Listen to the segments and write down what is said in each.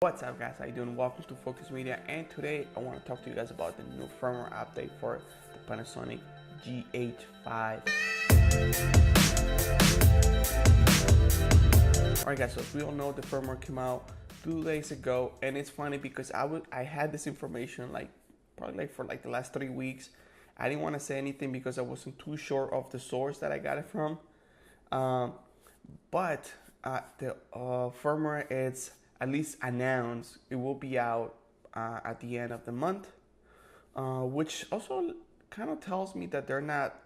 What's up guys, how you doing? Welcome to Focus Media, and today I want to talk to you guys about the new firmware update for the Panasonic Gh5. Alright guys, so as we all know, the firmware came out 2 days ago, and it's funny because I had this information probably for the last 3 weeks. I didn't want to say anything because I wasn't too sure of the source that I got it from. But the firmware, it's at least announced it will be out at the end of the month, which also kind of tells me that they're not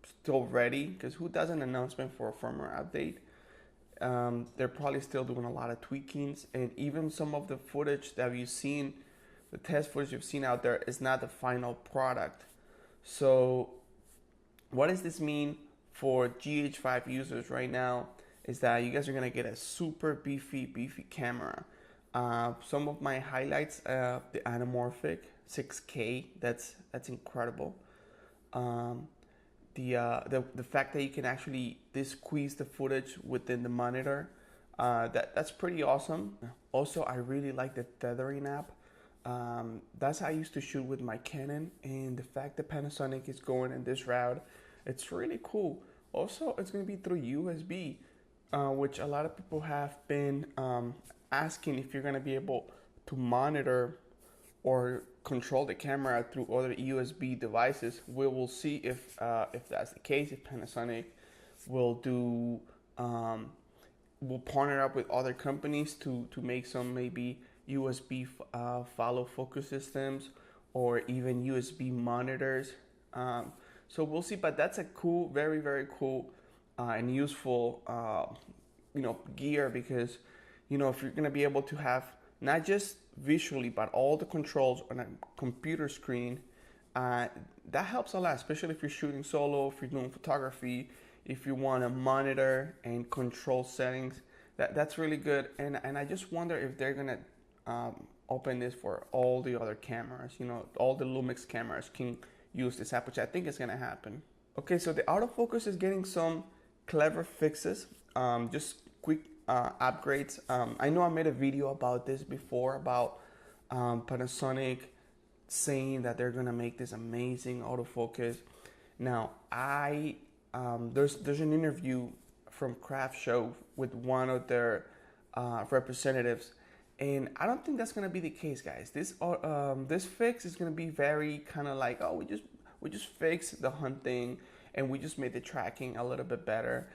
still ready, because who does an announcement for a firmware update? They're probably still doing a lot of tweakings, and even some of the footage that you've seen, the test footage you've seen out there, is not the final product. So what does this mean for Gh5 users right now? Is that you guys are gonna get a super beefy camera. Some of my highlights, the anamorphic 6K, that's incredible. The fact that you can actually squeeze the footage within the monitor, that's pretty awesome. Also, I really like the tethering app. That's how I used to shoot with my Canon, and the fact that Panasonic is going in this route, it's really cool. Also, it's going to be through USB, which a lot of people have been asking if you're going to be able to monitor or control the camera through other USB devices. We will see if that's the case, if Panasonic will do will partner up with other companies to make some maybe USB follow focus systems or even USB monitors. So we'll see, but that's a cool, very cool and useful gear, because if you're going to be able to have not just visually but all the controls on a computer screen, that helps a lot, especially if you're shooting solo, if you're doing photography, if you want to monitor and control settings. That's really good. And I just wonder if they're going to open this for all the other cameras. All the Lumix cameras can use this app, which I think is going to happen. Okay, so the autofocus is getting some clever fixes, just quick upgrades. I know I made a video about this before, about Panasonic saying that they're gonna make this amazing autofocus. Now, there's an interview from Craft Show with one of their representatives, and I don't think that's gonna be the case, guys. This fix is gonna be very kind of like, oh, we just fixed the hunting and we just made the tracking a little bit better.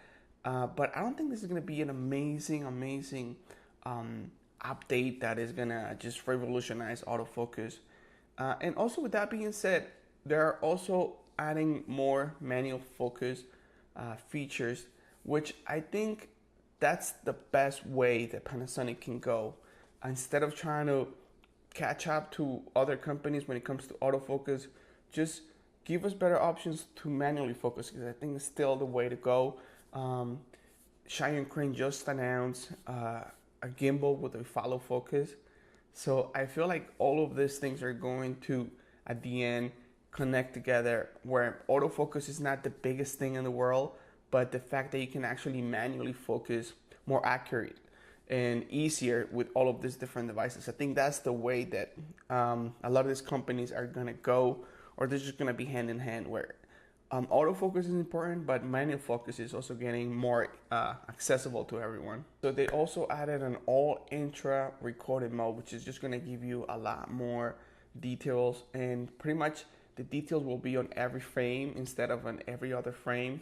But I don't think this is going to be an amazing update that is going to just revolutionize autofocus. And also, with that being said, they're also adding more manual focus features, which I think that's the best way that Panasonic can go. Instead of trying to catch up to other companies when it comes to autofocus, just give us better options to manually focus, because I think it's still the way to go. Cheyenne Crane just announced a gimbal with a follow focus. So I feel like all of these things are going to, at the end, connect together, where autofocus is not the biggest thing in the world, but the fact that you can actually manually focus more accurate and easier with all of these different devices. I think that's the way that a lot of these companies are going to go, or they're just going to be hand in hand, where autofocus is important, but manual focus is also getting more accessible to everyone. So they also added an all intra recorded mode, which is just going to give you a lot more details, and pretty much the details will be on every frame instead of on every other frame,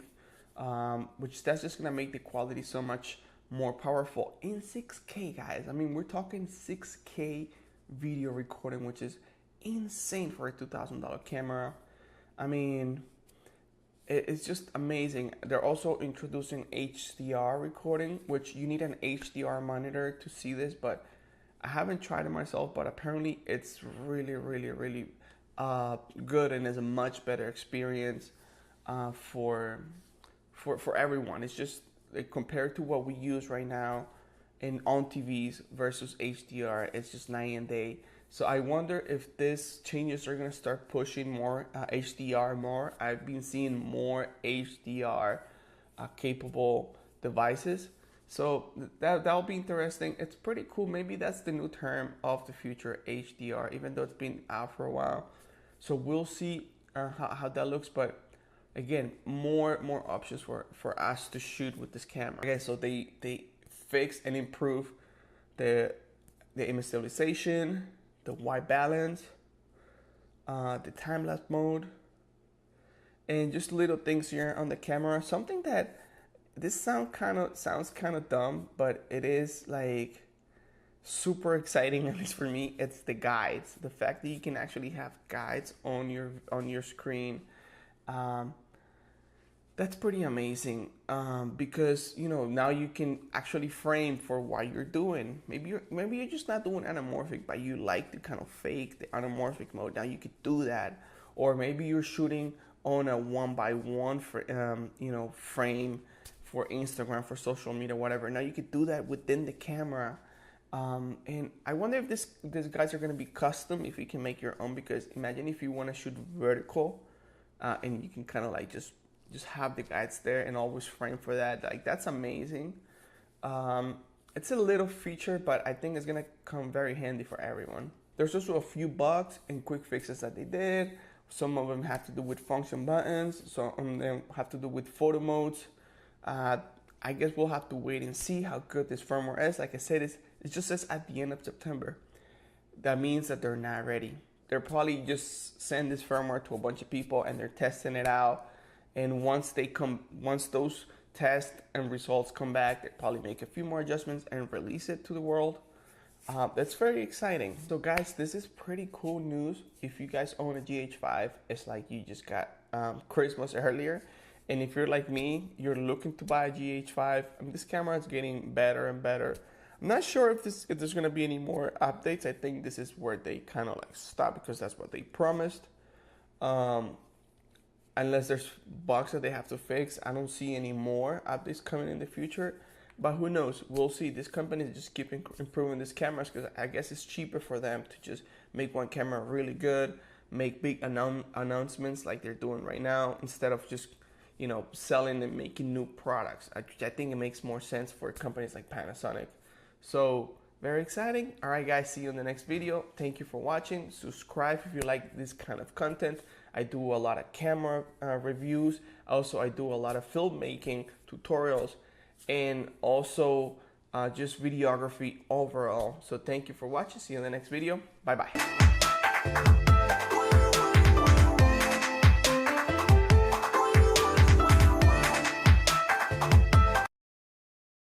which that's just going to make the quality so much more powerful in 6K, guys. I mean, we're talking 6K video recording, which is insane for a $2,000 camera. I mean, it's just amazing. They're also introducing HDR recording, which you need an HDR monitor to see this, but I haven't tried it myself, but apparently it's really good, and is a much better experience for everyone. It's just compared to what we use right now on TVs versus HDR, it's just night and day. So I wonder if these changes are going to start pushing more HDR more. I've been seeing more HDR capable devices. So that'll be interesting. It's pretty cool. Maybe that's the new term of the future, HDR, even though it's been out for a while. So we'll see how that looks. But again, more options for us to shoot with this camera. Okay, so they fix and improve the image stabilization, the white balance, the time-lapse mode, and just little things here on the camera. Something that this sounds kind of dumb, but it is like super exciting, at least for me. It's the guides. The fact that you can actually have guides on your screen. That's pretty amazing, because now you can actually frame for what you're doing. Maybe you're just not doing anamorphic, but you like to kind of fake the anamorphic mode. Now you could do that, or maybe you're shooting on a 1x1 frame for Instagram, for social media, whatever. Now you could do that within the camera. And I wonder if these guys are going to be custom, if you can make your own, because imagine if you want to shoot vertical, and you can kind of like just have the guides there and always frame for that. Like, that's amazing. It's a little feature, but I think it's going to come very handy for everyone. There's also a few bugs and quick fixes that they did. Some of them have to do with function buttons. Some of them have to do with photo modes. I guess we'll have to wait and see how good this firmware is. Like I said, it just says at the end of September. That means that they're not ready. They're probably just send this firmware to a bunch of people and they're testing it out. And once those tests and results come back, they probably make a few more adjustments and release it to the world. That's very exciting. So guys, this is pretty cool news. If you guys own a Gh5, it's like you just got Christmas earlier. And if you're like me, you're looking to buy a Gh5, this camera is getting better and better. I'm not sure if there's going to be any more updates. I think this is where they kind of like stop, because that's what they promised. Unless there's bugs that they have to fix, I don't see any more updates coming in the future. But who knows? We'll see. This company is just keep improving these cameras, because I guess it's cheaper for them to just make one camera really good, make big announcements like they're doing right now, instead of just selling and making new products. I think it makes more sense for companies like Panasonic. So very exciting. All right, guys, see you in the next video. Thank you for watching. Subscribe if you like this kind of content. I do a lot of camera reviews. Also, I do a lot of filmmaking tutorials, and also just videography overall. So thank you for watching. See you in the next video. Bye-bye.